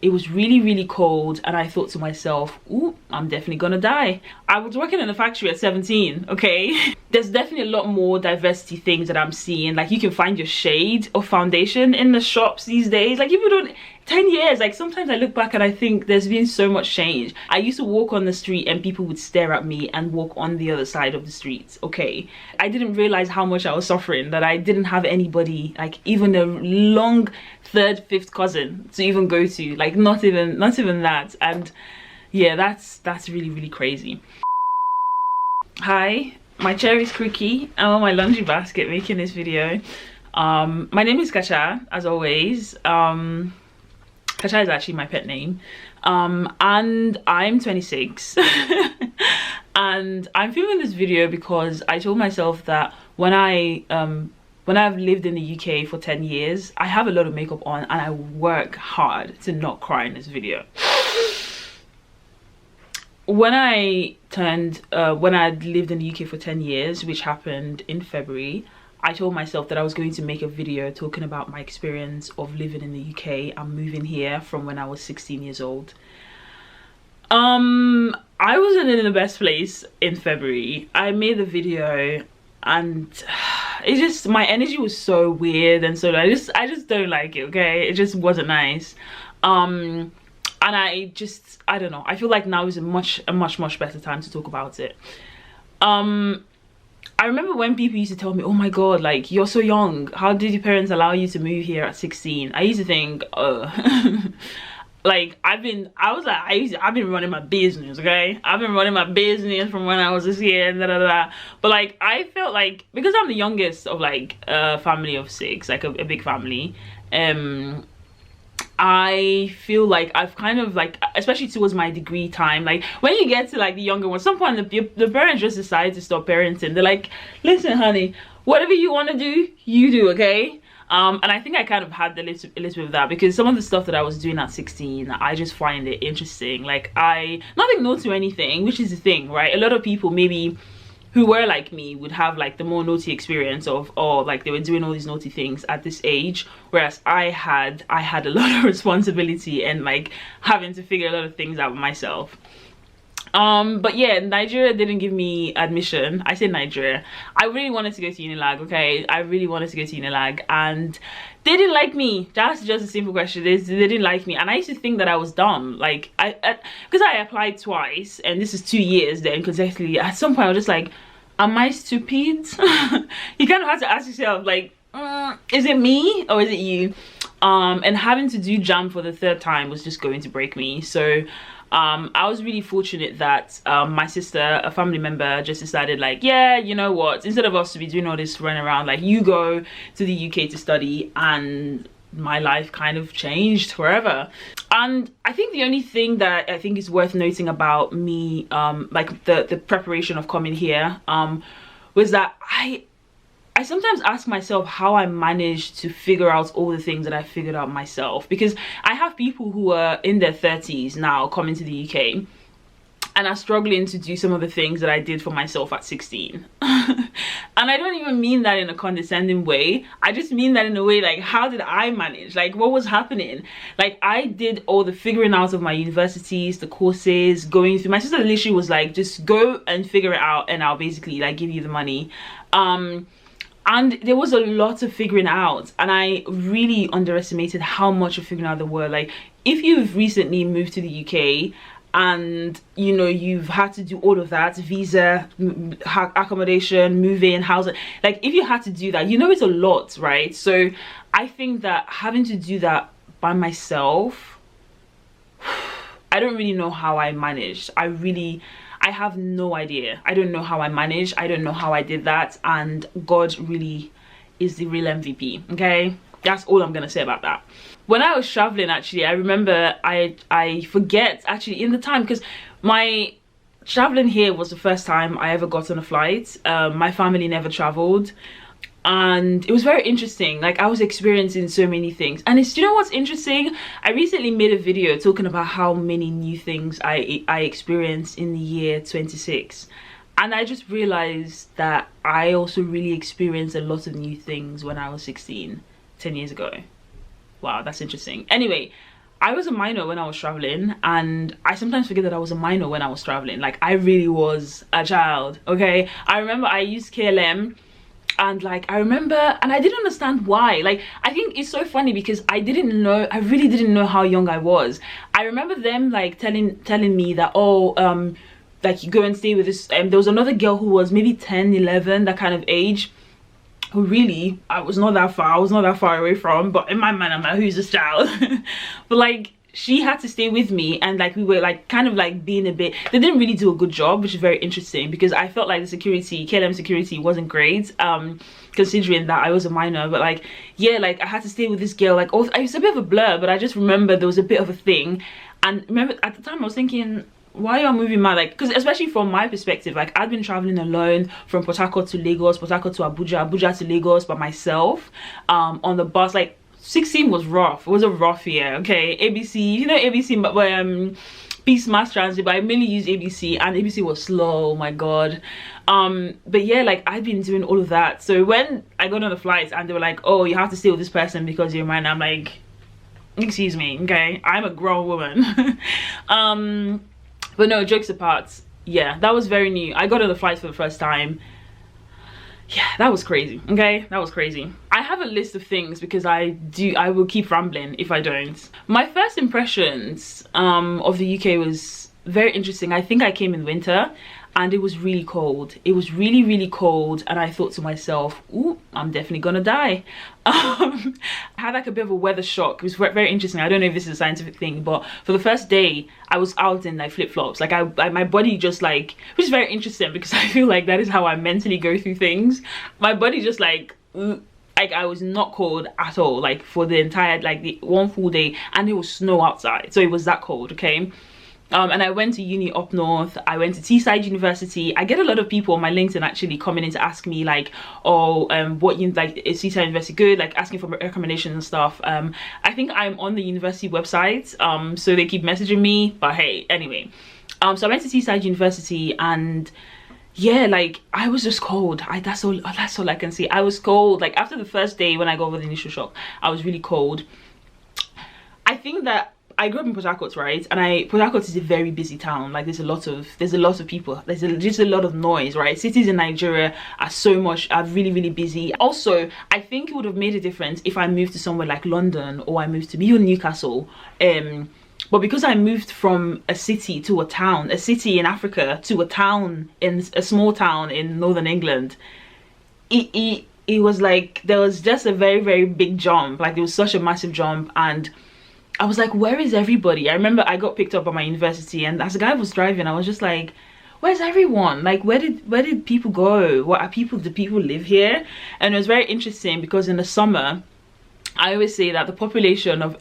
It was really, really cold, and I thought to myself, ooh, I'm definitely gonna die. I was working in a factory at 17, okay? There's definitely a lot more diversity things that I'm seeing. Like, you can find your shade of foundation in the shops these days. Like, people don't, 10 years, like, sometimes I look back and I think there's been so much change. I used to walk on the street and people would stare at me and walk on the other side of the street, okay? I didn't realize how much I was suffering, that I didn't have anybody, like, even a long third, fifth cousin to even go to, like, not even that. And yeah, that's really, really crazy. Hi, my chair is quirky. I'm on my laundry basket making this video. My name is Kacha, as always. Kacha is actually my pet name, and I'm 26. And I'm filming this video because I told myself that when I've lived in the UK for 10 years, I have a lot of makeup on and I work hard to not cry in this video. When I lived in the UK for 10 years, which happened in February, I told myself that I was going to make a video talking about my experience of living in the UK and moving here from when I was 16 years old. I wasn't in the best place in February. I made the video and it just, my energy was so weird, and so I just don't like it, okay? It just wasn't nice. And I don't know, I feel like now is a much better time to talk about it. I remember when people used to tell me, oh my god, like, you're so young, how did your parents allow you to move here at 16? I used to think, like, I've been running my business, okay? I've been running my business from when I was this year, but like, I felt like, because I'm the youngest of like a family of 6, like a big family, I feel like I've kind of like, especially towards my degree time, like when you get to like the younger ones, some point the parents just decide to stop parenting. They're like, listen honey, whatever you want to do, you do, okay? And I think I kind of had a little bit of that, because some of the stuff that I was doing at 16, I just find it interesting. Like, nothing no to anything, which is the thing, right? A lot of people maybe who were like me would have like the more naughty experience of, oh, like they were doing all these naughty things at this age, whereas I had a lot of responsibility and like having to figure a lot of things out myself. But yeah, Nigeria didn't give me admission. I said Nigeria. I really wanted to go to Unilag, okay? I really wanted to go to Unilag, and they didn't like me. That's just a simple question. They didn't like me, and I used to think that I was dumb. Like, because I applied twice, and this is 2 years then consecutively. At some point, I was just like, am I stupid? You kind of have to ask yourself, like, is it me or is it you? And having to do JAM for the 3rd time was just going to break me. So I was really fortunate that my sister, a family member, just decided like, yeah, you know what, instead of us to be doing all this running around, like, you go to the UK to study. And my life kind of changed forever. And I think the only thing that I think is worth noting about me, like the preparation of coming here, was that I sometimes ask myself how I managed to figure out all the things that I figured out myself, because I have people who are in their 30s now coming to the UK and are struggling to do some of the things that I did for myself at 16. And I don't even mean that in a condescending way. I just mean that in a way like, how did I manage? Like, what was happening? Like, I did all the figuring out of my universities, the courses, going through. My sister literally was like, just go and figure it out and I'll basically like give you the money. And there was a lot of figuring out, and I really underestimated how much of figuring out there were. Like, if you've recently moved to the UK and you know you've had to do all of that, visa, accommodation, moving, housing, like if you had to do that, you know it's a lot, right? So I think that having to do that by myself, I don't really know how I managed. I have no idea. I don't know how I managed. I don't know how I did that. And God really is the real MVP, okay? That's all I'm gonna say about that. When I was traveling, actually, I remember I forget actually in the time, because my traveling here was the first time I ever got on a flight. My family never traveled. And it was very interesting. Like, I was experiencing so many things, and you know what's interesting, I recently made a video talking about how many new things I experienced in the year 26, and I just realized that I also really experienced a lot of new things when I was 16 10 years ago. Wow, that's interesting. Anyway, I was a minor when I was traveling, and I sometimes forget that I was a minor when I was traveling. Like, I really was a child, okay? I remember I used KLM, and like I remember, and I didn't understand why. Like, I think it's so funny because I really didn't know how young I was. I remember them like telling me that, oh, like, you go and stay with this, there was another girl who was maybe 10, 11, that kind of age, who really I was not that far away from, but in my mind I'm like, who's this child? But like, she had to stay with me, and like we were like kind of like being a bit, they didn't really do a good job, which is very interesting because I felt like the security, KLM security, wasn't great, considering that I was a minor. But like, yeah, like I had to stay with this girl. Like, oh, it's a bit of a blur, but I just remember there was a bit of a thing. And remember at the time I was thinking, why are you moving mad? Like, because especially from my perspective, like I'd been traveling alone from Port Harcourt to Lagos, Port Harcourt to Abuja to Lagos by myself, on the bus. Like, 16 was rough. It was a rough year, okay? ABC, you know ABC, but Peace Mass Transit, but I mainly used ABC, and ABC was slow, oh my god. But yeah, like I've been doing all of that. So when I got on the flights and they were like, oh, you have to stay with this person because you're mine, I'm like, excuse me, okay? I'm a grown woman. But no, jokes apart, yeah, that was very new. I got on the flights for the first time. Yeah, that was crazy, okay? That was crazy. I have a list of things because I will keep rambling if I don't. My first impressions of the UK was very interesting. I think I came in winter and it was really cold. It was really, really cold, and I thought to myself, ooh, I'm definitely gonna die. I had like a bit of a weather shock. It was very interesting. I don't know if this is a scientific thing, but for the first day I was out in like flip-flops. Like my body just like, which is very interesting because I feel like that is how I mentally go through things. My body just like I was not cold at all, like for the entire, like the one full day, and it was snow outside, so it was that cold, okay? And I went to uni up north. I went to Teesside University. I get a lot of people on my LinkedIn actually coming in to ask me like, oh, what you like, is Teesside University good? Like asking for recommendations and stuff. I think I'm on the university website, so they keep messaging me. But hey, anyway, so I went to Teesside University, and yeah, like I was just cold. That's all I can see. I was cold. Like after the first day when I got over the initial shock, I was really cold. I think that I grew up in Port Harcourt, right? And Port Harcourt is a very busy town. Like there's a lot of people. There's just a lot of noise, right? Cities in Nigeria are really, really busy. Also, I think it would have made a difference if I moved to somewhere like London, or I moved to Newcastle. But because I moved from a city to a town, a city in Africa to a town in a small town in Northern England, it was like there was just a very, very big jump. Like there was such a massive jump, and I was like, where is everybody? I remember I got picked up by my university, and as the guy was driving, I was just like, where's everyone? Like, where did people go? Do people live here? And it was very interesting because in the summer, I always say that the population of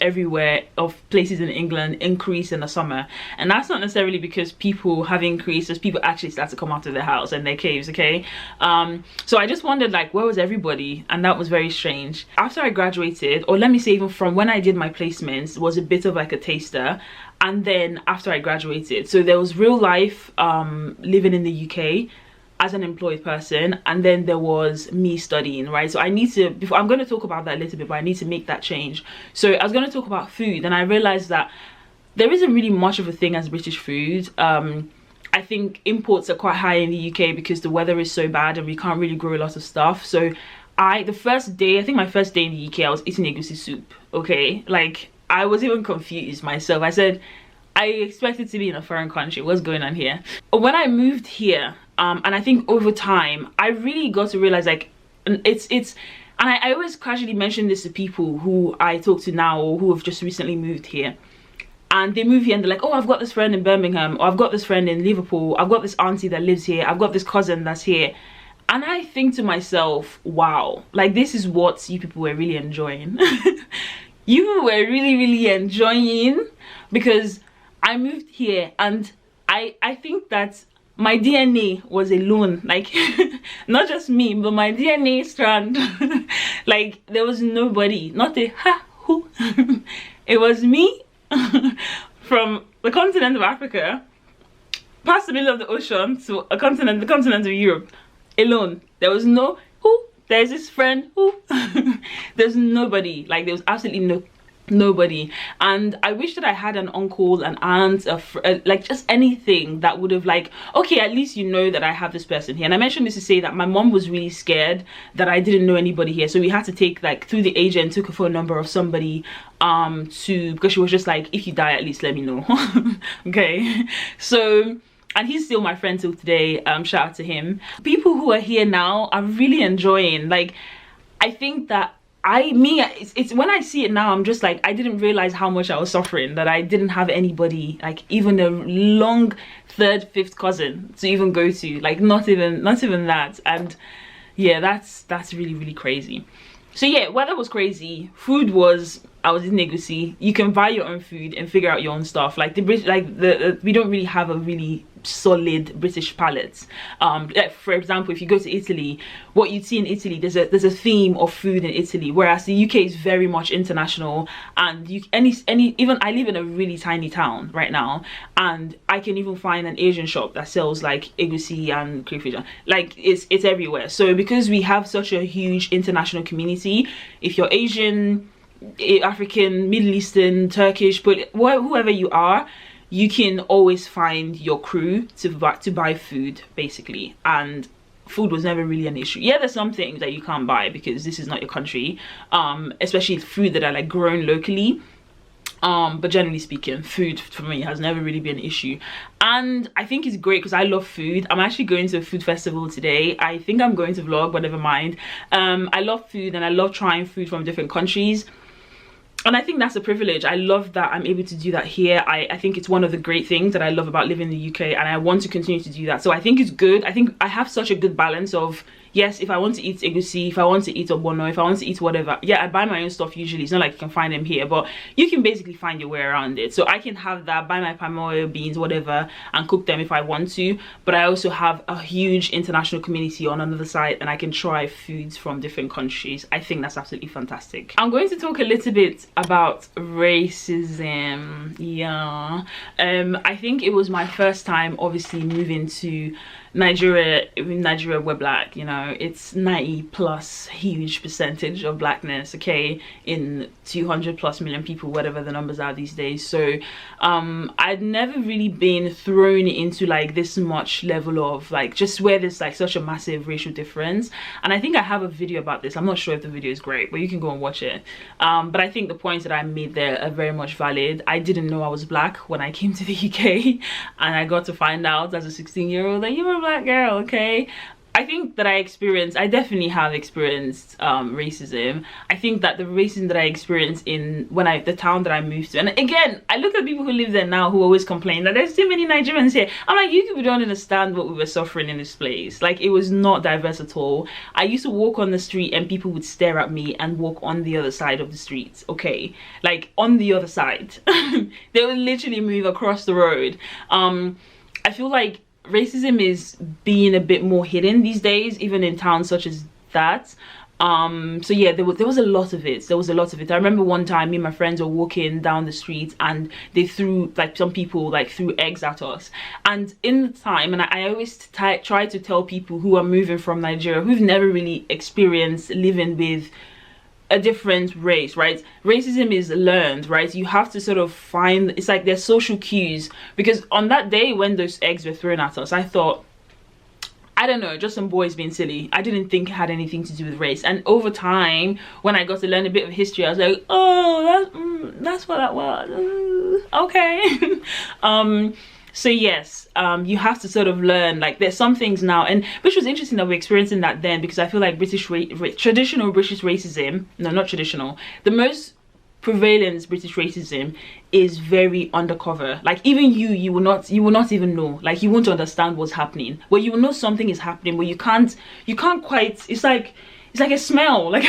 places in England increase in the summer, and that's not necessarily because people have increased, as people actually start to come out of their house and their caves, okay? So I just wondered, like, where was everybody? And that was very strange. After I graduated, or let me say even from when I did my placements, was a bit of like a taster. And then after I graduated, so there was real life living in the UK as an employed person, and then there was me studying, right? So I need to, I'm going to talk about that a little bit, but I need to make that change. So I was going to talk about food, and I realized that there isn't really much of a thing as British food. I think imports are quite high in the UK because the weather is so bad and we can't really grow a lot of stuff. So I think my first day in the UK, I was eating egusi soup, okay? Like I was even confused myself. I said, I expected to be in a foreign country. What's going on here? When I moved here, and I think over time, I really got to realize, like, and I always casually mention this to people who I talk to now or who have just recently moved here. And they move here and they're like, oh, I've got this friend in Birmingham, or I've got this friend in Liverpool, I've got this auntie that lives here, I've got this cousin that's here. And I think to myself, wow, like this is what you people were really enjoying. You were really, really enjoying, because I moved here and I think that my DNA was alone, like not just me, but my DNA strand. Like there was nobody, not a ha who. It was me from the continent of Africa past the middle of the ocean to the continent of Europe, alone. There was no who. There's this friend who. There's nobody. Like there was absolutely Nobody. And I wish that I had an uncle, an aunt, like just anything that would have like, okay, at least you know that I have this person here. And I mentioned this to say that my mom was really scared that I didn't know anybody here, so we had to take like through the agent, took a phone number of somebody because she was just like, if you die, at least let me know. Okay, so, and he's still my friend till today. Shout out to him. People who are here now are really enjoying, like, I think that it's when I see it now, I'm just like, I didn't realize how much I was suffering, that I didn't have anybody, like even a long third, fifth cousin to even go to, like not even that. And yeah, that's really, really crazy. So yeah, weather was crazy, food was, I was in Negusi. You can buy your own food and figure out your own stuff. Like we don't really have a really solid British palate. Like for example, if you go to Italy, what you'd see in Italy, there's a theme of food in Italy, whereas the UK is very much international. And even I live in a really tiny town right now, and I can even find an Asian shop that sells like egusi and crayfish. Like it's everywhere. So because we have such a huge international community, if you're Asian, African, Middle Eastern, Turkish, but whoever you are, you can always find your crew to buy food, basically. And food was never really an issue. Yeah, there's some things that you can't buy because this is not your country, especially food that are like grown locally, but generally speaking, food for me has never really been an issue. And I think it's great because I love food. I'm actually going to a food festival today. I think I'm going to vlog, but never mind. I love food and I love trying food from different countries. And I think that's a privilege. I love that I'm able to do that here. I think it's one of the great things that I love about living in the UK, and I want to continue to do that. So I think it's good. I think I have such a good balance of, yes, if I want to eat egusi, if I want to eat ogbono, if I want to eat whatever, yeah, I buy my own stuff usually. It's not like you can find them here, but you can basically find your way around it. So I can have that, buy my palm oil, beans, whatever, and cook them if I want to. But I also have a huge international community on another side, and I can try foods from different countries. I think that's absolutely fantastic. I'm going to talk a little bit about racism. Yeah, I think it was my first time obviously moving to Nigeria. In Nigeria, we're black, you know, it's 90+ huge percentage of blackness, okay, in 200+ million people, whatever the numbers are these days. So I'd never really been thrown into like this much level of like, just where there's like such a massive racial difference. And I think I have a video about this. I'm not sure if the video is great, but you can go and watch it. But I think the points that I made there are very much valid. I didn't know I was black when I came to the UK, and I got to find out as a 16-year-old that you were a black girl, okay? I think that I definitely have experienced racism. I think that the racism that I experienced in the town that I moved to, and again, I look at people who live there now who always complain that there's too many Nigerians here. I'm like, you people don't understand what we were suffering in this place. Like, it was not diverse at all. I used to walk on the street and people would stare at me and walk on the other side of the street, okay? Like, on the other side. They would literally move across the road. I feel like racism is being a bit more hidden these days, even in towns such as that. So yeah, there was a lot of it. I remember one time me and my friends were walking down the street and they threw, like, some people like threw eggs at us. And in the time, and I always try to tell people who are moving from Nigeria, who've never really experienced living with a different race, right? Racism is learned, right? You have to sort of find, it's like there's social cues. Because on that day when those eggs were thrown at us, I thought, I don't know, just some boys being silly. I didn't think it had anything to do with race. And over time, when I got to learn a bit of history, I was like, oh, that's what that was. Okay. So yes, you have to sort of learn, like, there's some things now, and which was interesting that we're experiencing that then, because I feel like traditional British racism, no, not traditional, the most prevalent British racism is very undercover. Like, even you will not even know, like, you won't understand what's happening, but you will know something is happening, but you can't quite, it's like a smell, like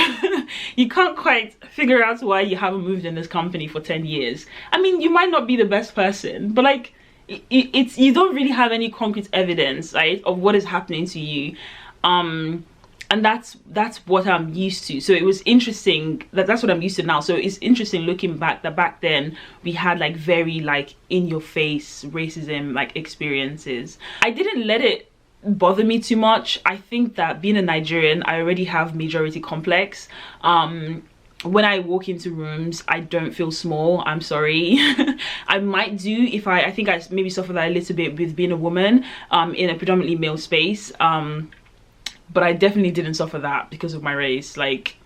you can't quite figure out why you haven't moved in this company for 10 years. I mean, you might not be the best person, but like, you don't really have any concrete evidence, right, of what is happening to you, and that's what I'm used to. So it was interesting that's what I'm used to now. So it's interesting looking back that back then we had like very like in your face racism like experiences. I didn't let it bother me too much. I think that being a Nigerian, I already have majority complex. when I walk into rooms, I don't feel small. I'm sorry. I might do if I think I maybe suffer that a little bit with being a woman in a predominantly male space, but I definitely didn't suffer that because of my race. Like,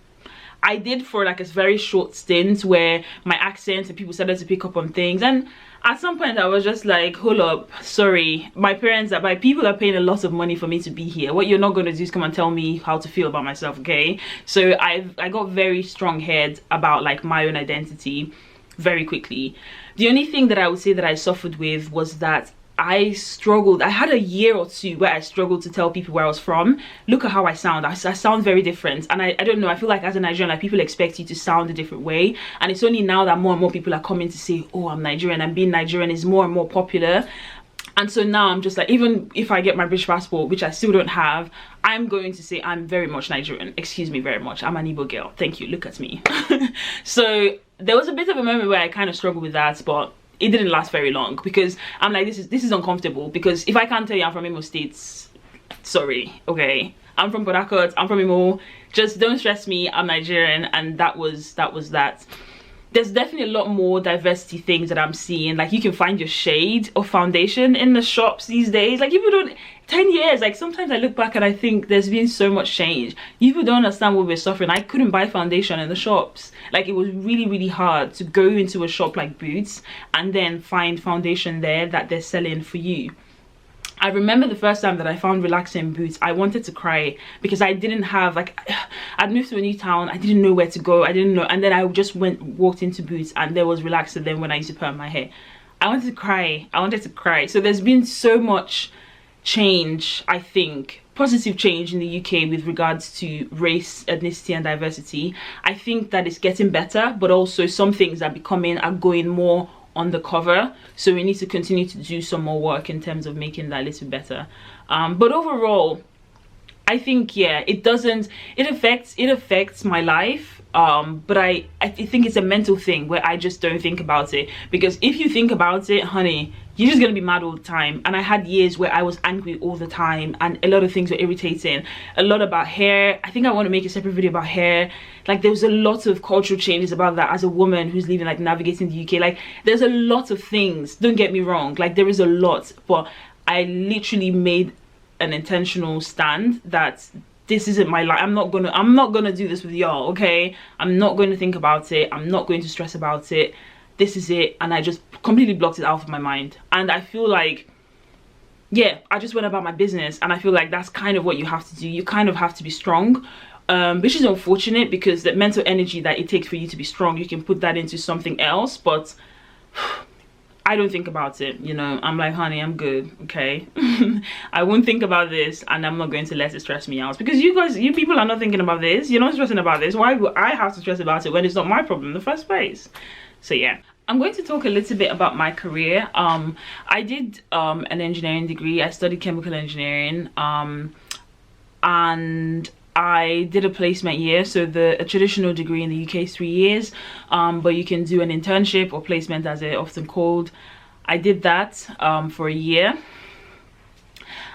I did for like a very short stint where my accent and people started to pick up on things, and at some point I was just like, hold up, sorry, my people are paying a lot of money for me to be here. What you're not going to do is come and tell me how to feel about myself, okay? So I got very strong head about like my own identity very quickly. The only thing that I would say that I suffered with was that I struggled. I had a year or two where I struggled to tell people where I was from. Look at how I sound. I sound very different, and I don't know, I feel like as a Nigerian, like, people expect you to sound a different way, and it's only now that more and more people are coming to say, oh, I'm Nigerian, and being Nigerian is more and more popular. And so now I'm just like, even if I get my British passport, which I still don't have, I'm going to say I'm very much Nigerian. Excuse me very much, I'm an Igbo girl, thank you, look at me. So there was a bit of a moment where I kind of struggled with that, but it didn't last very long, because I'm like, this is uncomfortable, because if I can't tell you I'm from Imo States, sorry, okay, I'm from Port Harcourt, I'm from Imo, just don't stress me, I'm Nigerian. And that was that. There's definitely a lot more diversity things that I'm seeing. Like, you can find your shade of foundation in the shops these days. Like, people don't, 10 years, like, sometimes I look back and I think there's been so much change. People don't understand what we're suffering. I couldn't buy foundation in the shops. Like, it was really, really hard to go into a shop like Boots and then find foundation there that they're selling for you. I remember the first time that I found relaxing Boots, I wanted to cry, because I didn't have, like, I'd moved to a new town, I didn't know where to go, I didn't know, and then I just walked into Boots and there was relaxer then when I used to perm my hair. I wanted to cry, I wanted to cry. So there's been so much change, I think, positive change in the UK with regards to race, ethnicity and diversity. I think that it's getting better, but also some things are going more on the cover, so we need to continue to do some more work in terms of making that a little better. But overall, I think, yeah, it affects my life, but I think it's a mental thing where I just don't think about it, because if you think about it, honey, you're just gonna be mad all the time. And I had years where I was angry all the time, and a lot of things were irritating. A lot about hair. I think I want to make a separate video about hair. Like, there was a lot of cultural changes about that as a woman who's living, like, navigating the UK. Like, there's a lot of things, don't get me wrong, like, there is a lot, but I literally made an intentional stand that this isn't my life. I'm not gonna do this with y'all, okay? I'm not going to think about it, I'm not going to stress about it. This is it. And I just completely blocked it out of my mind. And I feel like, yeah, I just went about my business, and I feel like that's kind of what you have to do. You kind of have to be strong, which is unfortunate, because the mental energy that it takes for you to be strong, you can put that into something else, but I don't think about it, you know. I'm like, honey, I'm good, okay? I won't think about this, and I'm not going to let it stress me out, because you people are not thinking about this, you're not stressing about this. Why would I have to stress about it when it's not my problem in the first place? So yeah, I'm going to talk a little bit about my career. I did an engineering degree. I studied chemical engineering, and I did a placement year. So a traditional degree in the UK is 3 years, but you can do an internship or placement, as they're often called. I did that for a year,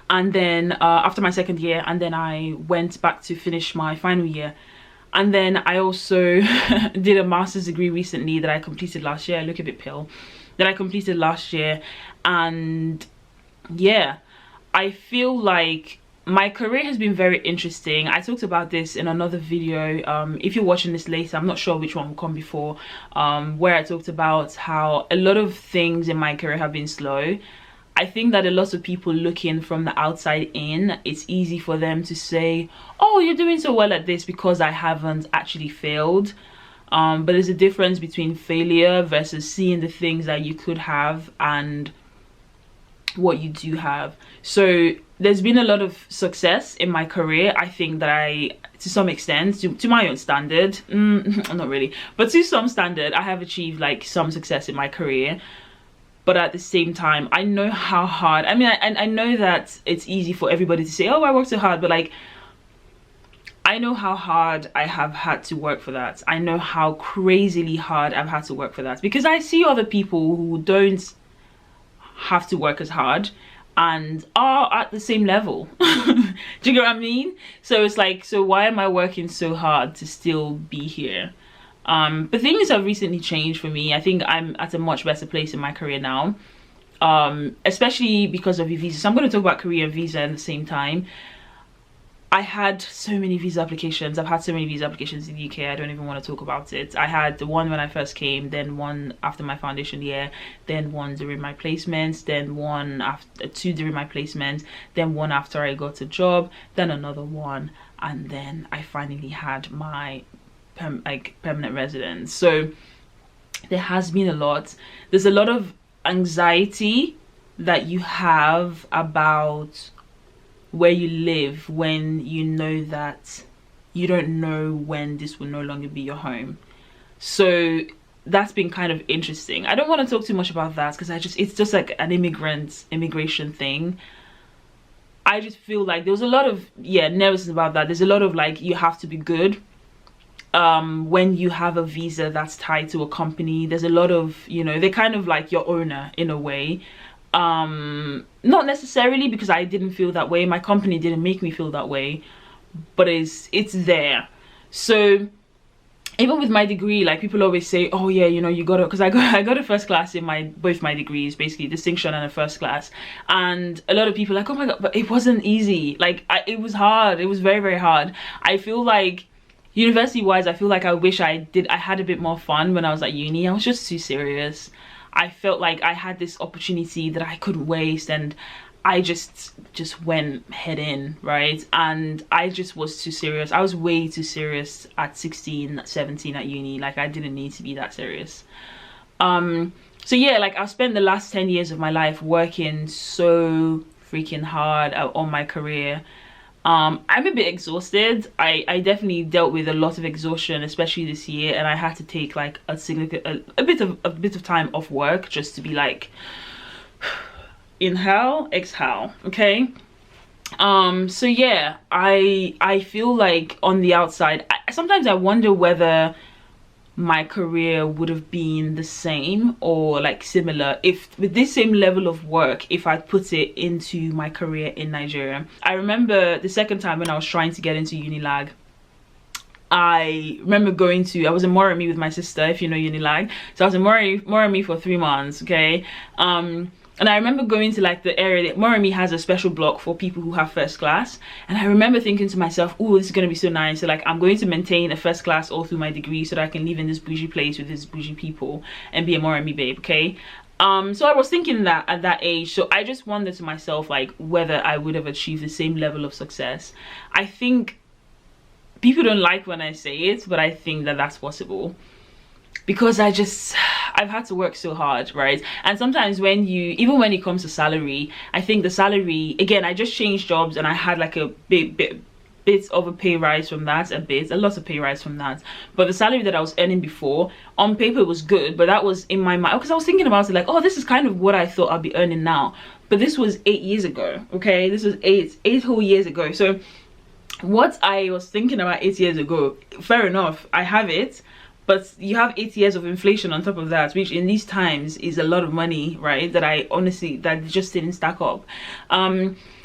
and then after my second year, and then I went back to finish my final year. And then I also did a master's degree recently that I completed last year. I look a bit pale. That I completed last year. And yeah, I feel like my career has been very interesting. I talked about this in another video. If you're watching this later, I'm not sure which one will come before, where I talked about how a lot of things in my career have been slow. I think that a lot of people looking from the outside in, it's easy for them to say, oh, you're doing so well at this because I haven't actually failed. But there's a difference between failure versus seeing the things that you could have and what you do have. So there's been a lot of success in my career. I think that to some extent, to my own standard, not really, but to some standard, I have achieved like some success in my career. But at the same time, I know how hard, I mean, I know that it's easy for everybody to say, oh, I worked so hard, but like, I know how hard I have had to work for that. I know how crazily hard I've had to work for that, because I see other people who don't have to work as hard and are at the same level. Do you get what I mean? So it's like, so why am I working so hard to still be here? But things have recently changed for me. I think I'm at a much better place in my career now, especially because of your visa. So I'm going to talk about career and visa at the same time. I had so many visa applications. I've had so many visa applications in the UK. I don't even want to talk about it. I had the one when I first came, then one after my foundation year, then one during my placements, then one after, two during my placement, then one after I got a job, then another one, and then I finally had my permanent residence. So there has been a lot. There's a lot of anxiety that you have about where you live when you know that you don't know when this will no longer be your home. So that's been kind of interesting. I don't want to talk too much about that because it's just like an immigration thing. I just feel like there was a lot of nervousness about that. There's a lot of like, you have to be good when you have a visa that's tied to a company. There's a lot of, you know, they're kind of like your owner in a way. Not necessarily, because I didn't feel that way. My company didn't make me feel that way, but it's there. So even with my degree, like, people always say, oh yeah, you know, you gotta, because I got a first class in both my degrees, basically distinction and a first class, and a lot of people are like, oh my god, but it wasn't easy. Like, it was hard. It was very, very hard. I feel like university wise, I feel like I wish I had a bit more fun when I was at uni. I was just too serious. I felt like I had this opportunity that I couldn't waste, and I just went head in, right? And I just was too serious. I was way too serious at 16, 17 at uni. Like, I didn't need to be that serious. So yeah, like, I've spent the last 10 years of my life working so freaking hard on my career. I'm a bit exhausted. I definitely dealt with a lot of exhaustion, especially this year, and I had to take like a bit of time off work just to be like, inhale, exhale, okay? So yeah, I feel like on the outside, sometimes I wonder whether my career would have been the same or like similar if with this same level of work if I put it into my career in Nigeria. I remember the second time when I was trying to get into Unilag, I remember I was in Moremi with my sister, if you know Unilag. So I was in Moremi for 3 months, okay? And I remember going to like the area that Moremi has a special block for people who have first class. And I remember thinking to myself, oh, this is going to be so nice. So like, I'm going to maintain a first class all through my degree so that I can live in this bougie place with these bougie people and be a Moremi babe, okay? So I was thinking that at that age. So I just wondered to myself, like, whether I would have achieved the same level of success. I think people don't like when I say it, but I think that that's possible. Because I've had to work so hard, right? And sometimes even when it comes to salary, I think the salary, again, I just changed jobs and I had like a bit of a pay rise from that, a lot of pay rise from that. But the salary that I was earning before, on paper was good, but that was in my mind, because I was thinking about it like, oh, this is kind of what I thought I'd be earning now. But this was 8 years ago, okay? This was eight whole years ago. So what I was thinking about 8 years ago, fair enough, I have it. But you have 8 years of inflation on top of that, which in these times is a lot of money, right? That just didn't stack up.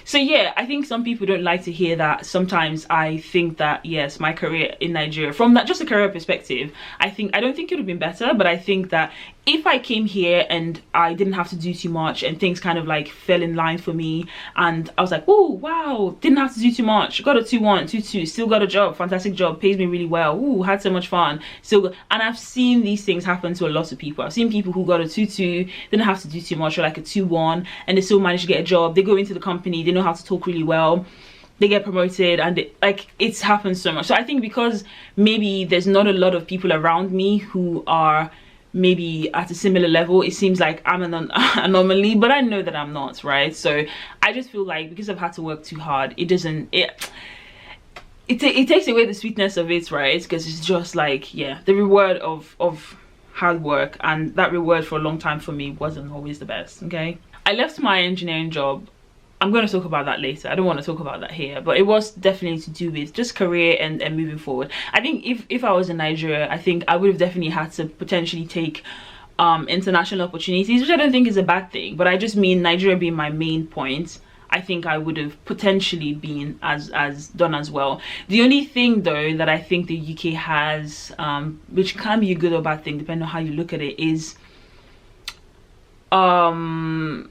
So yeah, I think some people don't like to hear that. Sometimes I think that, yes, my career in Nigeria, from that just a career perspective, I don't think it would have been better, but I think that if I came here and I didn't have to do too much and things kind of like fell in line for me and I was like, oh wow, didn't have to do too much, got a 2-1, 2-2, still got a job, fantastic job, pays me really well, ooh, had so much fun, and I've seen these things happen to a lot of people. I've seen people who got a 2-2, didn't have to do too much, or like a 2-1, and they still managed to get a job. They go into the company, they know how to talk really well, they get promoted, and it's happened so much. So I think because maybe there's not a lot of people around me who are maybe at a similar level, it seems like I'm an anomaly, but I know that I'm not, right? So I just feel like because I've had to work too hard, it takes away the sweetness of it, right? Because it's just like, yeah, the reward of hard work, and that reward for a long time for me wasn't always the best, okay? I left my engineering job. I'm going to talk about that later. I don't want to talk about that here, but it was definitely to do with just career and moving forward. I think if I was in Nigeria, I think I would have definitely had to potentially take international opportunities, which I don't think is a bad thing, but I just mean Nigeria being my main point. I think I would have potentially been as done as well. The only thing though that I think the UK has, which can be a good or bad thing depending on how you look at it, is not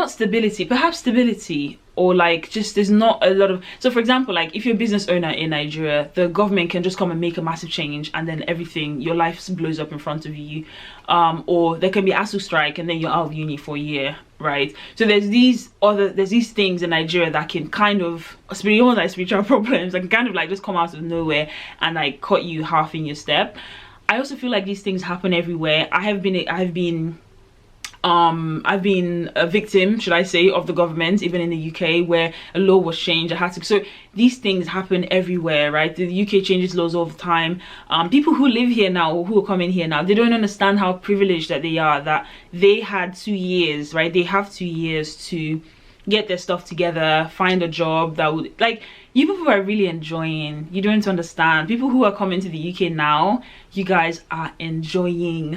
stability, perhaps stability, or like just there's not a lot of, so for example, like if you're a business owner in Nigeria, the government can just come and make a massive change and then everything, your life blows up in front of you, or there can be ASU strike and then you're out of uni for a year, right? So there's these things in Nigeria that can kind of, almost like spiritual problems, that can kind of like just come out of nowhere and like cut you half in your step. I also feel like these things happen everywhere. I've been a victim, should I say, of the government, even in the UK, where a law was changed. So these things happen everywhere, right? The UK changes laws all the time. People who live here now, or who are coming here now, they don't understand how privileged that they are, that they had 2 years, right? They have 2 years to get their stuff together, find a job that would, like, you people are really enjoying. You don't understand. People who are coming to the UK now, you guys are enjoying.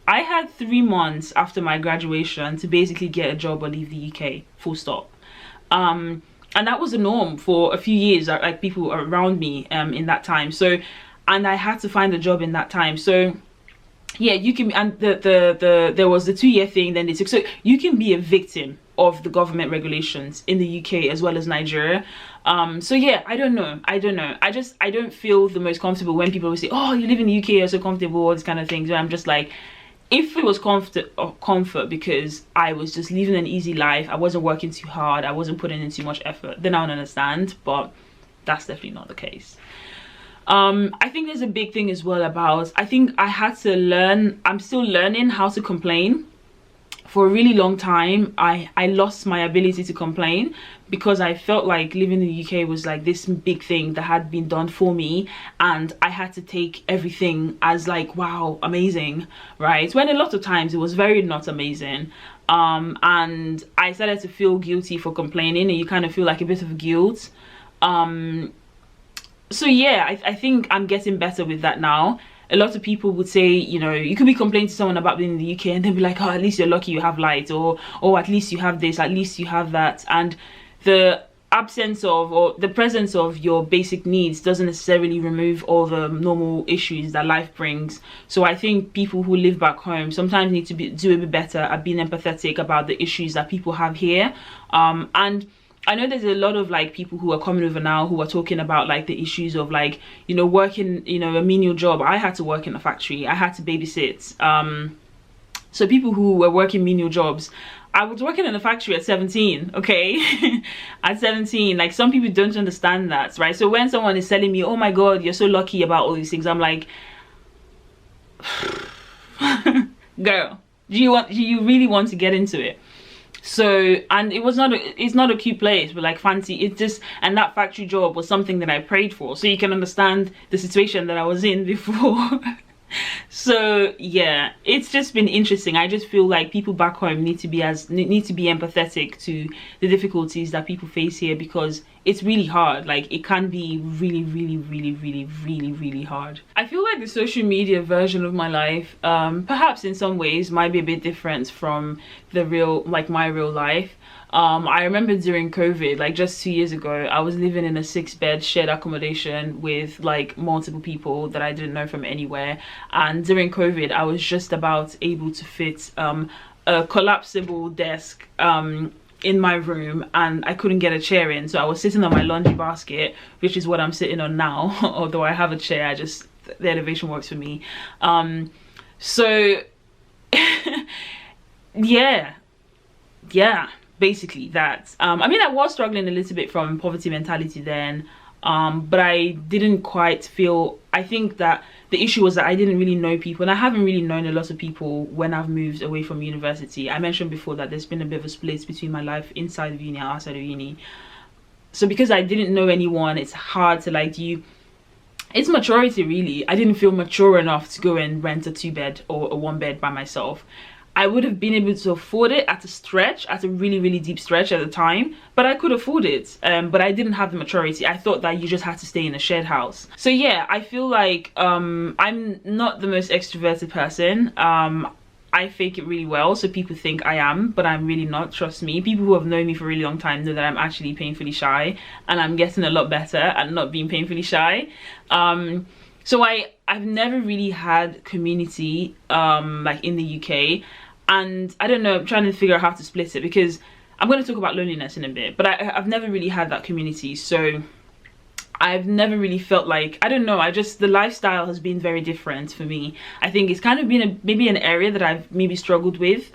I had 3 months after my graduation to basically get a job or leave the UK, full stop. And that was the norm for a few years, like people around me in that time. So, and I had to find a job in that time. So yeah, you can, and there was the 2-year thing, then they took, so you can be a victim of the government regulations in the UK as well as Nigeria. So yeah, I don't know. I don't feel the most comfortable when people will say, oh, you live in the UK, you're so comfortable, all these kind of things. And I'm just like, if it was comfort because I was just living an easy life, I wasn't working too hard, I wasn't putting in too much effort, then I would understand, but that's definitely not the case. I think there's a big thing as well about, I think I had to learn, I'm still learning how to complain. For a really long time, I lost my ability to complain because I felt like living in the UK was like this big thing that had been done for me, and I had to take everything as like, wow, amazing, right? When a lot of times it was very not amazing. And I started to feel guilty for complaining, and you kind of feel like a bit of guilt. So yeah, I think I'm getting better with that now. A lot of people would say, you know, you could be complaining to someone about being in the UK and they'll be like, oh, at least you're lucky you have light, or at least you have this, at least you have that. And the absence of, or the presence of your basic needs doesn't necessarily remove all the normal issues that life brings. So I think people who live back home sometimes need to do a bit better at being empathetic about the issues that people have here. And I know there's a lot of like people who are coming over now who are talking about like the issues of like, you know, working, you know, a menial job. I had to work in a factory, I had to babysit. So people who were working menial jobs, I was working in a factory at 17, okay? At 17, like some people don't understand that, right? So when someone is telling me, oh my God, you're so lucky about all these things, I'm like, girl, do you really want to get into it? So, and it's not a cute place, but like fancy, it just, and that factory job was something that I prayed for, so you can understand the situation that I was in before. So yeah, it's just been interesting. I just feel like people back home need to be empathetic to the difficulties that people face here, because it's really hard. Like it can be really hard. I feel like the social media version of my life, perhaps in some ways might be a bit different from the real, like my real life. I remember during COVID, like just 2 years ago, I was living in a 6-bed shared accommodation with like multiple people that I didn't know from anywhere. And during COVID, I was just about able to fit a collapsible desk in my room, and I couldn't get a chair in, so I was sitting on my laundry basket, which is what I'm sitting on now. Although I have a chair, the elevation works for me. So yeah, basically that. I mean, I was struggling a little bit from poverty mentality then, but I didn't quite feel, I think that the issue was that I didn't really know people, and I haven't really known a lot of people when I've moved away from university. I mentioned before that there's been a bit of a split between my life inside of uni and outside of uni. So because I didn't know anyone, it's hard to like, it's maturity really. I didn't feel mature enough to go and rent a 2-bed or a 1-bed by myself. I would have been able to afford it at a stretch, at a really deep stretch at the time, but I could afford it. But I didn't have the maturity. I thought that you just had to stay in a shared house. So yeah, I feel like I'm not the most extroverted person. I fake it really well, so people think I am, but I'm really not. Trust me, people who have known me for a really long time know that I'm actually painfully shy, and I'm getting a lot better at not being painfully shy. So I've never really had community like in the UK, and I don't know, I'm trying to figure out how to split it, because I'm going to talk about loneliness in a bit, but I've never really had that community. So I've never really felt like, I don't know, the lifestyle has been very different for me. I think it's kind of been maybe an area that I've maybe struggled with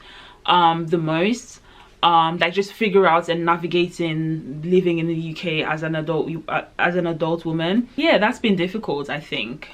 the most. Like just figure out and navigating living in the UK as an adult woman. Yeah, that's been difficult, I think.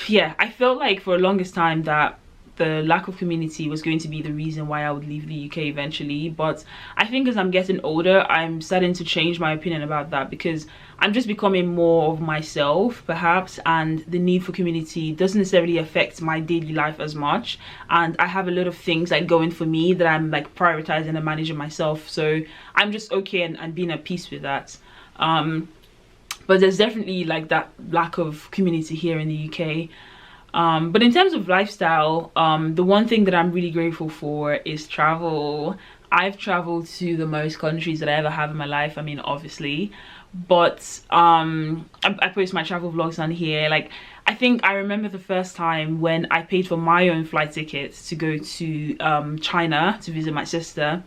Yeah, I felt like for the longest time that the lack of community was going to be the reason why I would leave the UK eventually. But I think as I'm getting older, I'm starting to change my opinion about that, because I'm just becoming more of myself perhaps, and the need for community doesn't necessarily affect my daily life as much, and I have a lot of things like going for me that I'm like prioritizing and managing myself, so I'm just okay and being at peace with that. But there's definitely like that lack of community here in the UK. But in terms of lifestyle, the one thing that I'm really grateful for is travel. I've traveled to the most countries that I ever have in my life, I mean, obviously, but I post my travel vlogs on here. Like, I think I remember the first time when I paid for my own flight tickets to go to China to visit my sister,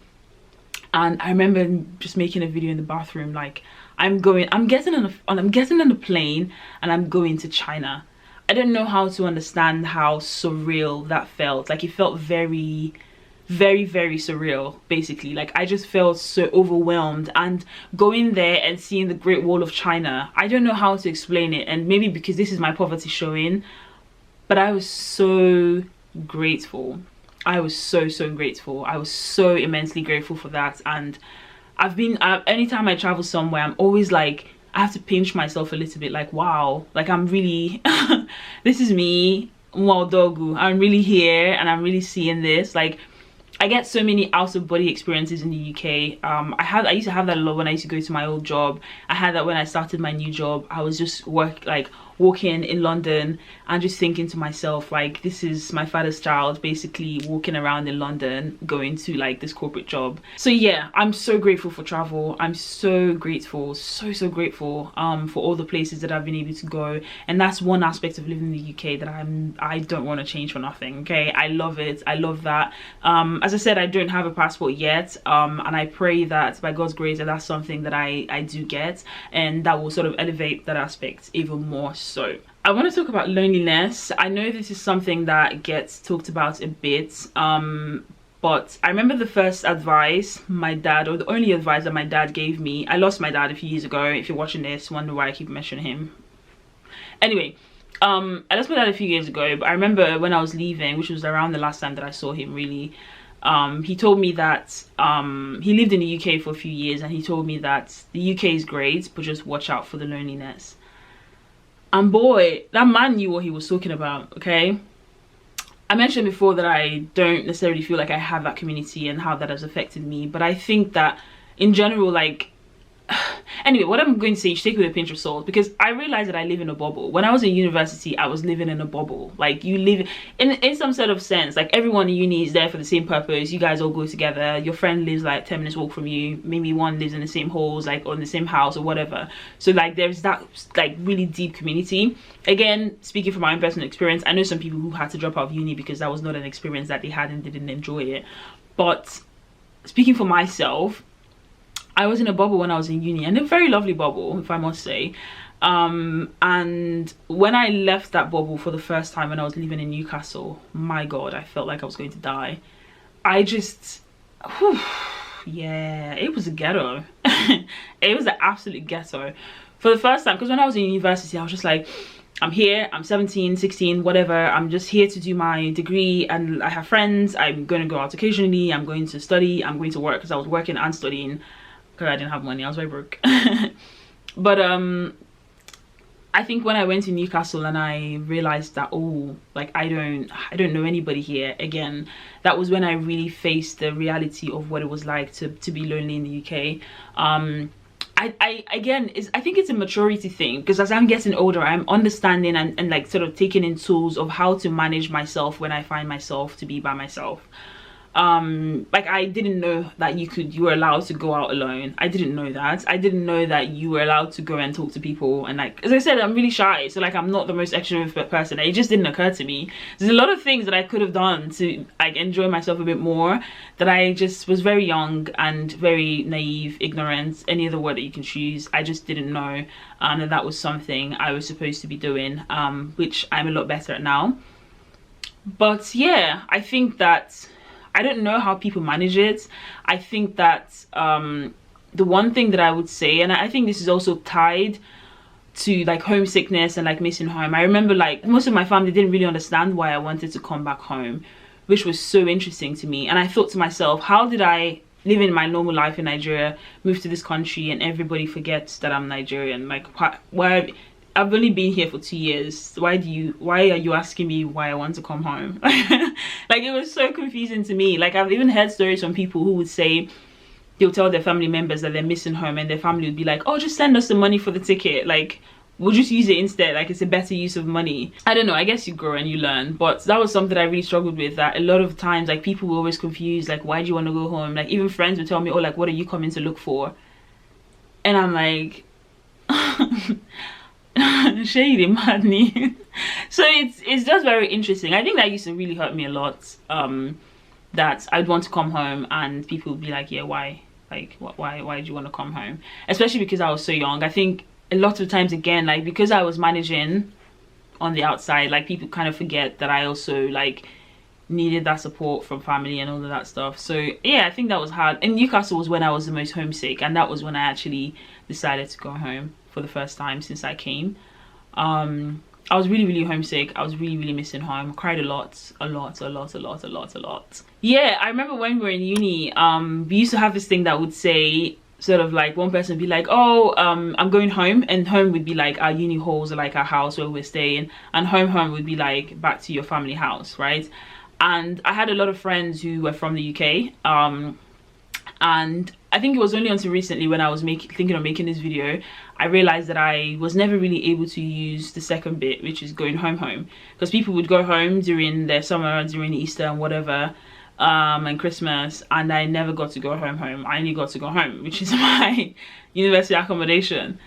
and I remember just making a video in the bathroom like, I'm getting on a plane and I'm going to China. I don't know how to understand how surreal that felt. Like, it felt very, very, very surreal, basically. Like, I just felt so overwhelmed, and going there and seeing the Great Wall of China, I don't know how to explain it, and maybe because this is my poverty showing, but I was so grateful. I was so grateful. I was so immensely grateful for that. And anytime I travel somewhere, I'm always like, I have to pinch myself a little bit, like, wow, like I'm really this is me, Mwadogu. I'm really here and I'm really seeing this. Like, I get so many out of body experiences in the UK. I used to have that a lot when I used to go to my old job. I had that when I started my new job. I was just walking in London and just thinking to myself, like, this is my father's child basically walking around in London going to like this corporate job. So yeah, I'm so grateful for travel. I'm so grateful, so grateful for all the places that I've been able to go, and that's one aspect of living in the UK that I don't want to change for nothing. Okay, I love it. I love that. As I said, I don't have a passport yet, and I pray that by God's grace that that's something that I do get, and that will sort of elevate that aspect even more. So I want to talk about loneliness. I know this is something that gets talked about a bit, but I remember the first advice my dad, or the only advice that my dad gave me. I lost my dad a few years ago. If you're watching this, wonder why I keep mentioning him. Anyway, I lost my dad a few years ago, but I remember when I was leaving, which was around the last time that I saw him really, he told me that he lived in the UK for a few years, and he told me that the UK is great, but just watch out for the loneliness. And boy, that man knew what he was talking about. Okay, I mentioned before that I don't necessarily feel like I have that community and how that has affected me, but I think that in general, like, anyway, what I'm going to say, you should take it with a pinch of salt, because I realized that I live in a bubble. When I was in university, I was living in a bubble. Like, you live in some sort of sense, like everyone in uni is there for the same purpose. You guys all go together. Your friend lives like 10 minutes walk from you. Maybe one lives in the same halls, like, or in the same house or whatever. So like there's that like really deep community. Again, speaking from my own personal experience, I know some people who had to drop out of uni because that was not an experience that they had and they didn't enjoy it. But speaking for myself, I was in a bubble when I was in uni, and a very lovely bubble, if I must say. And when I left that bubble for the first time when I was living in Newcastle, my God, I felt like I was going to die. I just, yeah, it was a ghetto. It was an absolute ghetto for the first time, because when I was in university, I was just like, I'm here, I'm 17, 16, whatever. I'm just here to do my degree, and I have friends. I'm going to go out occasionally. I'm going to study. I'm going to work, because I was working and studying. I didn't have money, I was very broke. But I think when I went to Newcastle and I realized that, oh, like I don't know anybody here again, that was when I really faced the reality of what it was like to be lonely in the UK. I again, I think it's a maturity thing, because as I'm getting older, I'm understanding and like sort of taking in tools of how to manage myself when I find myself to be by myself. Like I didn't know that you were allowed to go out alone. I didn't know that. I didn't know that you were allowed to go and talk to people, and like, as I said, I'm really shy, so like I'm not the most extroverted person. It just didn't occur to me. There's a lot of things that I could have done to like enjoy myself a bit more, that I just was very young and very naive, ignorant, any other word that you can choose. I just didn't know, and that was something I was supposed to be doing, which I'm a lot better at now. But yeah, I think that I don't know how people manage it. I think that the one thing that I would say, and I think this is also tied to like homesickness and like missing home. I remember like most of my family didn't really understand why I wanted to come back home, which was so interesting to me. And I thought to myself, how did I live in my normal life in Nigeria, move to this country, and everybody forgets that I'm Nigerian? Like, why? I've only been here for 2 years. Why are you asking me why I want to come home? Like, it was so confusing to me. Like, I've even heard stories from people who would say they'll tell their family members that they're missing home, and their family would be like, oh, just send us the money for the ticket, like we'll just use it instead, like it's a better use of money. I don't know, I guess you grow and you learn, but that was something I really struggled with, that a lot of times like people were always confused, like, why do you want to go home? Like, even friends would tell me, oh, like, what are you coming to look for? And I'm like, shady madney. So it's just very interesting. I think that used to really hurt me a lot, that I'd want to come home and people would be like, yeah, why? Like, why do you want to come home? Especially because I was so young. I think a lot of times, again, like, because I was managing on the outside, like, people kind of forget that I also like needed that support from family and all of that stuff. So yeah, I think that was hard. And Newcastle was when I was the most homesick, and that was when I actually decided to go home for the first time since I came. I was really homesick. I was really missing home. I cried a lot. Yeah, I remember when we were in uni, we used to have this thing that would say, sort of like, one person would be like, oh, I'm going home, and home would be like our uni halls, or like our house where we're staying, and home would be like back to your family house, right? And I had a lot of friends who were from the UK, and I think it was only until recently, when I was thinking of making this video, I realized that I was never really able to use the second bit, which is going home, because people would go home during their summer, during Easter and whatever, and Christmas, and I never got to go home. I only got to go home, which is my university accommodation.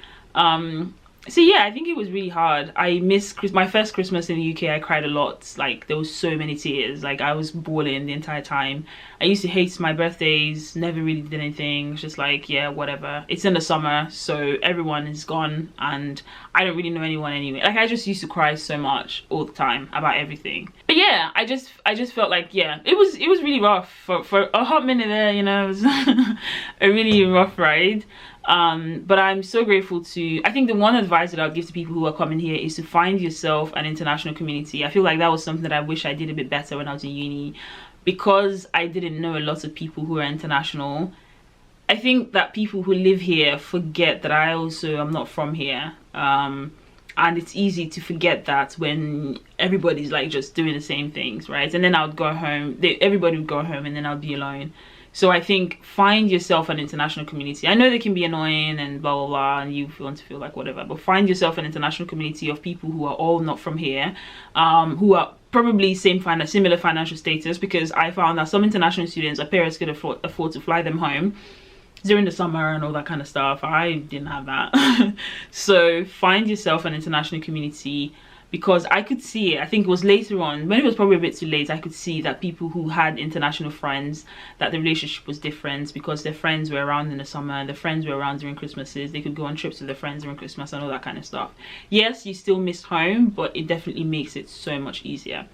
So yeah, I think it was really hard. I missed my first Christmas in the UK. I cried a lot. Like, there was so many tears. Like, I was bawling the entire time. I used to hate my birthdays, never really did anything. It was just like, yeah, whatever. It's in the summer, so everyone is gone, and I don't really know anyone anyway. Like, I just used to cry so much all the time about everything. But yeah, I just felt like, yeah, it was really rough for a hot minute there, you know. It was a really rough ride. But I'm so grateful I think the one advice that I'll give to people who are coming here is to find yourself an international community. I feel like that was something that I wish I did a bit better when I was in uni, because I didn't know a lot of people who are international. I think that people who live here forget that I also am not from here, and it's easy to forget that when everybody's like just doing the same things, right? And then I would go home, everybody would go home, and then I'd be alone. So I think find yourself an international community. I know they can be annoying and blah blah blah, and you want to feel like whatever, but find yourself an international community of people who are all not from here, who are probably similar financial status, because I found that some international students, their parents could afford to fly them home during the summer and all that kind of stuff. I didn't have that. So find yourself an international community, because I could see it. I think it was later on, when it was probably a bit too late, I could see that people who had international friends, that the relationship was different, because their friends were around in the summer, their friends were around during Christmases, they could go on trips with their friends during Christmas and all that kind of stuff. Yes, you still miss home, but it definitely makes it so much easier.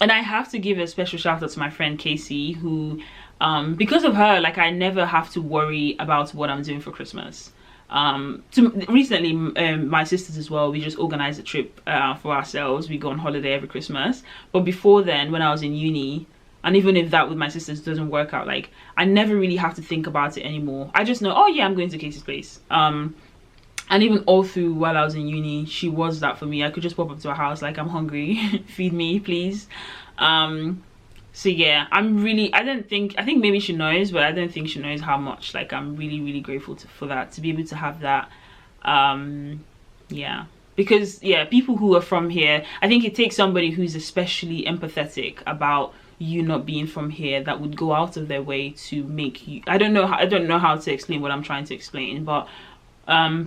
And I have to give a special shout out to my friend Casey, who, because of her, like, I never have to worry about what I'm doing for Christmas. Recently, my sisters as well, we just organized a trip for ourselves. We go on holiday every Christmas. But before then, when I was in uni, and even if that with my sisters doesn't work out, like, I never really have to think about it anymore. I just know, oh yeah, I'm going to Casey's place. And even all through while I was in uni, she was that for me. I could just pop up to her house like, I'm hungry, feed me please. So yeah, I think maybe she knows, but I don't think she knows how much like I'm really grateful for that, to be able to have that. Yeah, because yeah, people who are from here, I think it takes somebody who's especially empathetic about you not being from here, that would go out of their way to make you, I don't know how to explain what I'm trying to explain, but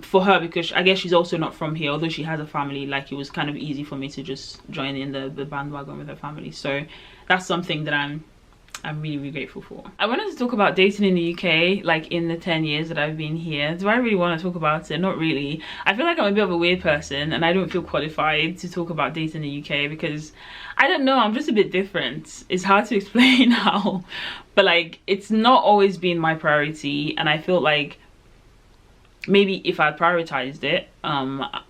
for her, because I guess she's also not from here, although she has a family, like it was kind of easy for me to just join in the bandwagon with her family. So that's something that I'm really grateful for. I wanted to talk about dating in the UK, like in the 10 years that I've been here. Do I really want to talk about it? Not really. I feel like I'm a bit of a weird person, and I don't feel qualified to talk about dating in the UK because I don't know, I'm just a bit different. It's hard to explain how, but like it's not always been my priority, and I feel like maybe if I prioritized it,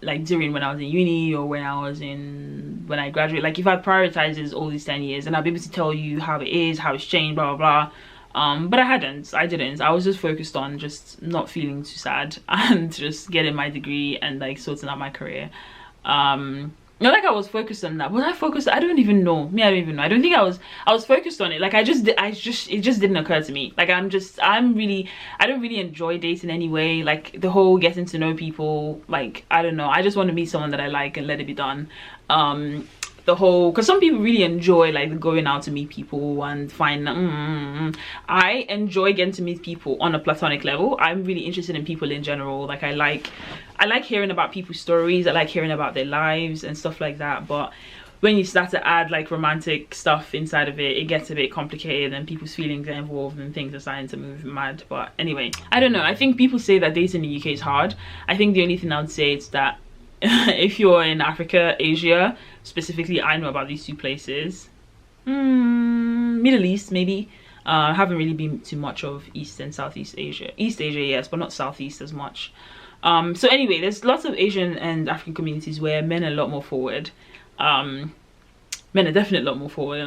like during when I was in uni, or when I graduated, like if I prioritized this all these 10 years, and I'll be able to tell you how it is, how it's changed, blah blah blah. But I didn't. I was just focused on just not feeling too sad and just getting my degree and like sorting out my career. Not like I was focused on that. Was I focused? I don't even know. I don't even know. I don't think I was focused on it. Like it just didn't occur to me. Like I don't really enjoy dating anyway. Like the whole getting to know people, like I don't know. I just want to meet someone that I like and let it be done. The whole, because some people really enjoy like going out to meet people and find I enjoy getting to meet people on a platonic level. I'm really interested in people in general. Like I like hearing about people's stories. I like hearing about their lives and stuff like that. But when you start to add like romantic stuff inside of it, it gets a bit complicated, and people's feelings are involved and things are starting to move mad. But anyway, I don't know. I think people say that dating in the UK is hard. I think the only thing I would say is that if you're in Africa, Asia specifically, I know about these two places. Middle East maybe. I haven't really been to much of East and Southeast Asia. East Asia, yes, but not Southeast as much. So anyway, there's lots of Asian and African communities where men are a lot more forward. Men are definitely a lot more forward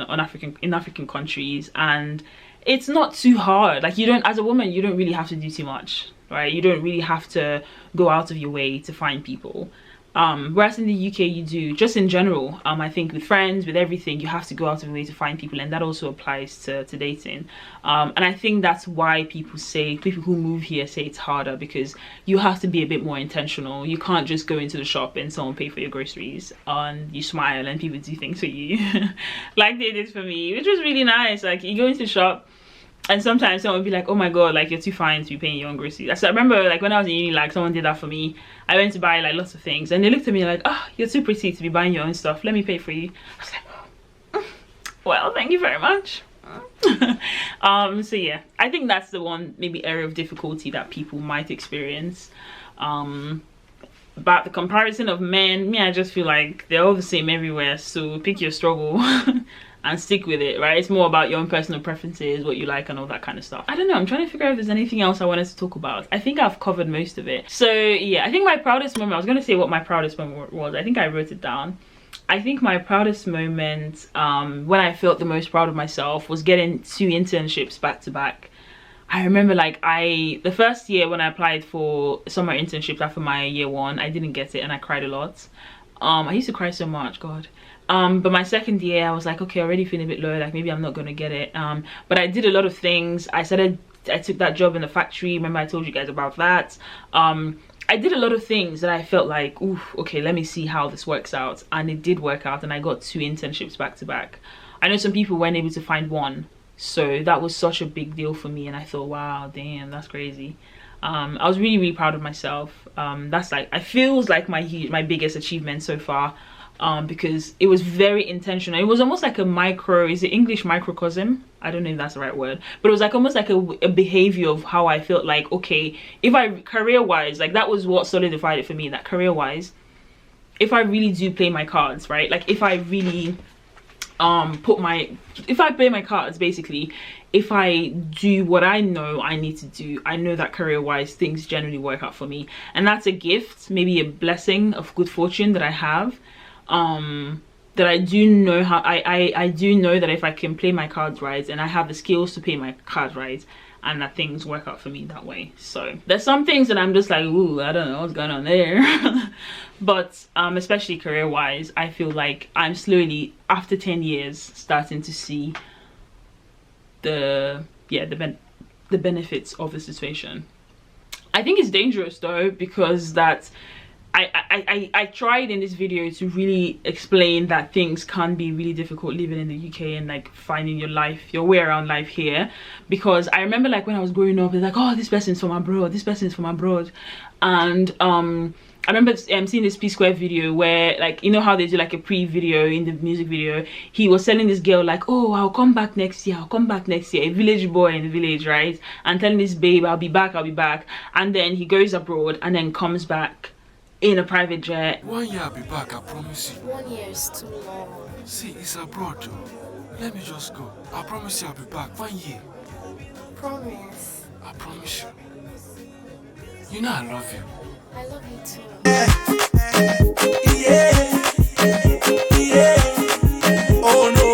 in African countries, and it's not too hard. Like you don't, as a woman, you don't really have to do too much, right? You don't really have to go out of your way to find people. Whereas in the UK you do, just in general. I think with friends, with everything, you have to go out of your way to find people, and that also applies to dating. And I think that's why people who move here say it's harder, because you have to be a bit more intentional. You can't just go into the shop and someone pay for your groceries and you smile and people do things for you like they did for me, which was really nice. Like you go into the shop and sometimes someone would be like, oh my god, like you're too fine to be paying your own groceries. So I remember like when I was in uni, like someone did that for me. I went to buy like lots of things and they looked at me like, oh, you're too pretty to be buying your own stuff, let me pay for you. I was like, well, thank you very much. So yeah, I think that's the one maybe area of difficulty that people might experience. But the comparison of men, I just feel like they're all the same everywhere, so pick your struggle and stick with it, right? It's more about your own personal preferences, what you like and all that kind of stuff. I don't know, I'm trying to figure out if there's anything else I wanted to talk about. I think I've covered most of it. So yeah, I think my proudest moment, I was going to say what my proudest moment was. I think I wrote it down. I think my proudest moment, when I felt the most proud of myself, was getting 2 internships back to back. I remember like the first year when I applied for summer internships after my year 1, I didn't get it and I cried a lot. I used to cry so much, god. But my second year I was like, okay, already feeling a bit low, like maybe I'm not gonna get it. But I did a lot of things. I took that job in the factory. Remember I told you guys about that. I did a lot of things that I felt like, ooh, okay, let me see how this works out. And it did work out, and I got 2 internships back to back. I know some people weren't able to find one, so that was such a big deal for me, and I thought, wow, damn, that's crazy. I was really proud of myself. That's like, I feels like my biggest achievement so far, because it was very intentional. It was almost like is it English microcosm? I don't know if that's the right word, but it was like almost like a behavior of how I felt like, okay, if I career-wise, like that was what solidified it for me, that career-wise, if I really do play my cards, right, like if I really if I play my cards, basically, if I do what I know I need to do, I know that career-wise things generally work out for me, and that's a gift, maybe a blessing of good fortune that I have. That I do know how I do know that if I can play my cards right, and I have the skills to play my cards right, and that things work out for me that way. So there's some things that I'm just like, ooh, I don't know what's going on there. But especially career-wise, I feel like I'm slowly, after 10 years, starting to see the the benefits of the situation. I think it's dangerous though, because that I tried in this video to really explain that things can be really difficult living in the UK and like finding your way around life here. Because I remember like when I was growing up, it's like, oh, this person's from abroad, this person's from abroad. And I remember seeing this P-Square video where, like, you know how they do like a pre-video in the music video. He was telling this girl like, oh, I'll come back next year, I'll come back next year. A village boy in the village, right? And telling this babe, I'll be back, I'll be back. And then he goes abroad and then comes back in a private jet. 1 year I'll be back, I promise you. 1 year is too long. See, it's abroad though. Let me just go. I promise you I'll be back. 1 year. Promise. I promise you. You know I love you. I love you too. Oh no.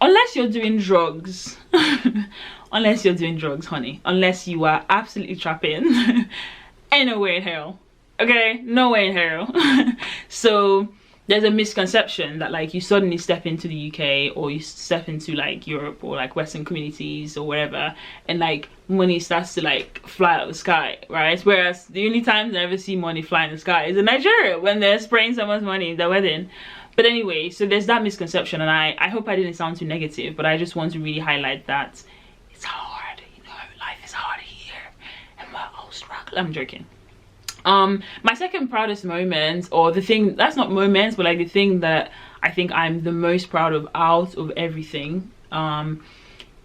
Unless you're doing drugs. Unless you're doing drugs, honey. Unless you are absolutely trapping. Ain't no way in hell. Okay? No way in hell. So there's a misconception that like you suddenly step into the UK or you step into like Europe or like Western communities or wherever, and like money starts to like fly out of the sky, right? Whereas the only times I ever see money fly in the sky is in Nigeria when they're spraying someone's money in their wedding. But anyway, so there's that misconception, and I hope I didn't sound too negative, but I just want to really highlight that it's hard, you know, life is hard here and we're all struggling. I'm joking. My second proudest moment, or the thing that's not moments, but like the thing that I think I'm the most proud of out of everything,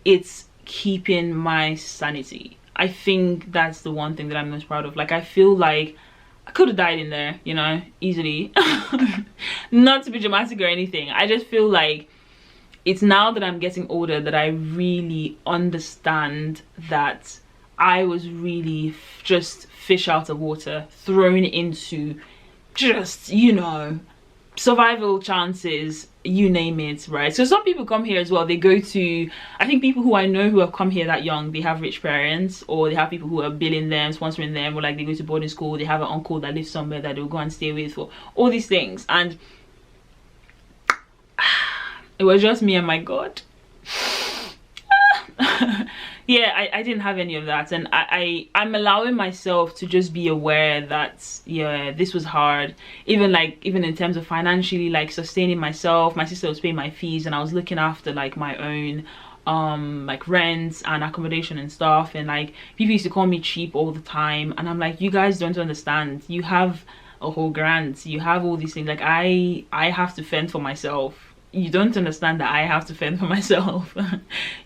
it's keeping my sanity. I think that's the one thing that I'm most proud of. Like I feel like I could have died in there, you know, easily. Not to be dramatic or anything. I just feel like it's now that I'm getting older that I really understand that I was really just fish out of water, thrown into just, you know, survival chances, you name it, right? So some people come here as well, they go to, I think people who I know who have come here that young, they have rich parents, or they have people who are billing them, sponsoring them, or like they go to boarding school, they have an uncle that lives somewhere that they'll go and stay with, or all these things. And it was just me and my God. Yeah, I didn't have any of that, and I'm allowing myself to just be aware that, yeah, this was hard, even in terms of financially, like sustaining myself. My sister was paying my fees and I was looking after like my own like rents and accommodation and stuff, and like people used to call me cheap all the time, and I'm like, you guys don't understand, you have a whole grant, you have all these things, like I have to fend for myself. You don't understand that I have to fend for myself.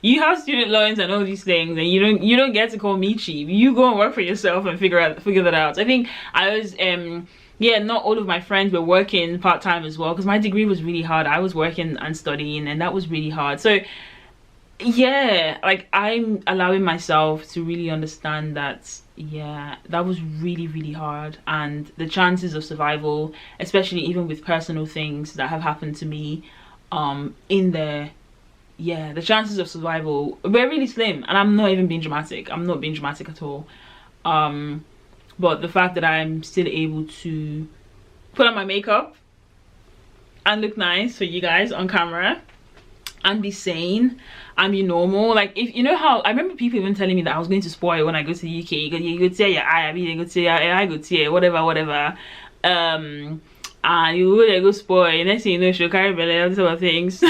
You have student loans and all these things, and you don't get to call me cheap. You go and work for yourself and figure that out. I think I was yeah, not all of my friends were working part-time as well, because my degree was really hard. I was working and studying, and that was really hard. So yeah, like I'm allowing myself to really understand that, yeah, that was really, really hard, and the chances of survival, especially even with personal things that have happened to me, in there, yeah, the chances of survival were really slim. And I'm not even being dramatic, I'm not being dramatic at all. But the fact that I'm still able to put on my makeup and look nice for you guys on camera and be sane and be normal, like, if you know how I remember people even telling me that I was going to spoil when I go to the UK, you go tell your eye, you go tell your eye, go tell whatever, and you would go spoil, next thing you know she'll carry belly, all these other things.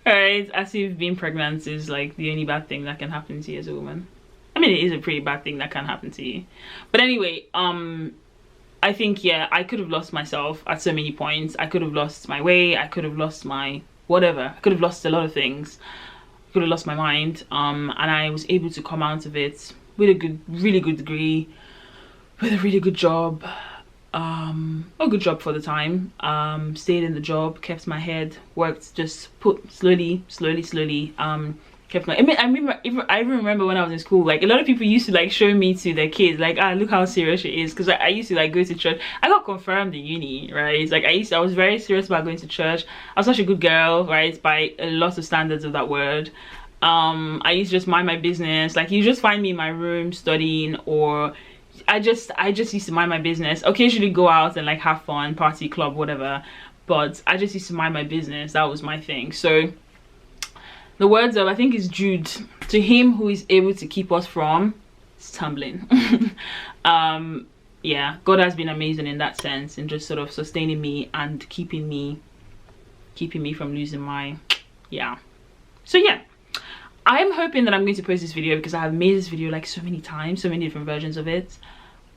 Alright, as if being pregnant is like the only bad thing that can happen to you as a woman. I mean, it is a pretty bad thing that can happen to you, but anyway, I think, yeah, I could have lost myself at so many points. I could have lost my way, I could have lost my whatever, I could have lost a lot of things, I could have lost my mind, and I was able to come out of it with a really good degree, with a really good job, a good job for the time, stayed in the job, kept my head, worked, just put slowly, kept my, I even remember when I was in school, like a lot of people used to like show me to their kids, like, ah, look how serious she is, because I used to like go to church. I got confirmed in uni, right? Like I was very serious about going to church. I was such a good girl, right, by a lot of standards of that word. I used to just mind my business, like you just find me in my room studying, or I just used to mind my business, occasionally go out and like have fun, party, club, whatever, but I just used to mind my business. That was my thing. So the words of, I think it's Jude, to him who is able to keep us from stumbling. Yeah, God has been amazing in that sense, and just sort of sustaining me and keeping me from losing my, yeah. So yeah, I'm hoping that I'm going to post this video, because I have made this video like so many times, so many different versions of it.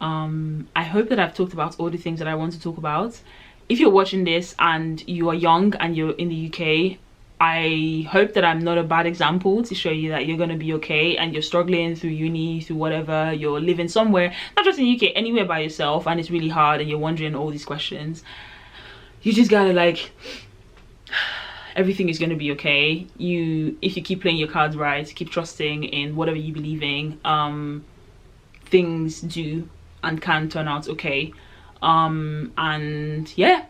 I hope that I've talked about all the things that I want to talk about. If you're watching this and you are young and you're in the UK, I hope that I'm not a bad example to show you that you're going to be okay, and you're struggling through uni, through whatever, you're living somewhere, not just in the UK, anywhere by yourself, and it's really hard and you're wondering all these questions. You just gotta, like, everything is going to be okay. If you keep playing your cards right, keep trusting in whatever you believe in, things do and can turn out okay. And yeah,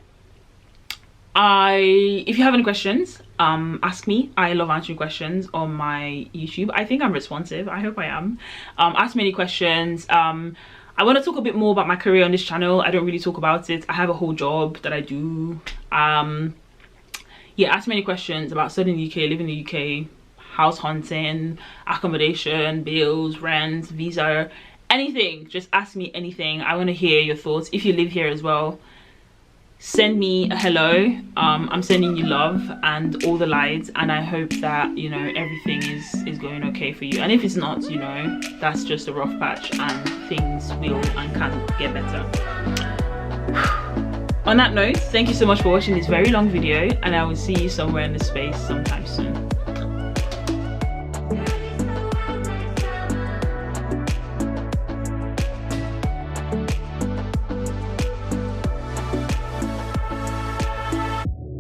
if you have any questions, ask me. I love answering questions on my YouTube. I think I'm responsive. I hope I am. Ask me any questions. I want to talk a bit more about my career on this channel. I don't really talk about it. I have a whole job that I do. Yeah, ask me any questions about studying in the UK, living in the UK, house hunting, accommodation, bills, rent, visa, anything. Just ask me anything. I want to hear your thoughts. If you live here as well, send me a hello. I'm sending you love and all the lights, and I hope that, you know, everything is going okay for you. And if it's not, you know, that's just a rough patch, and things will and can get better. On that note, thank you so much for watching this very long video, and I will see you somewhere in the space sometime soon.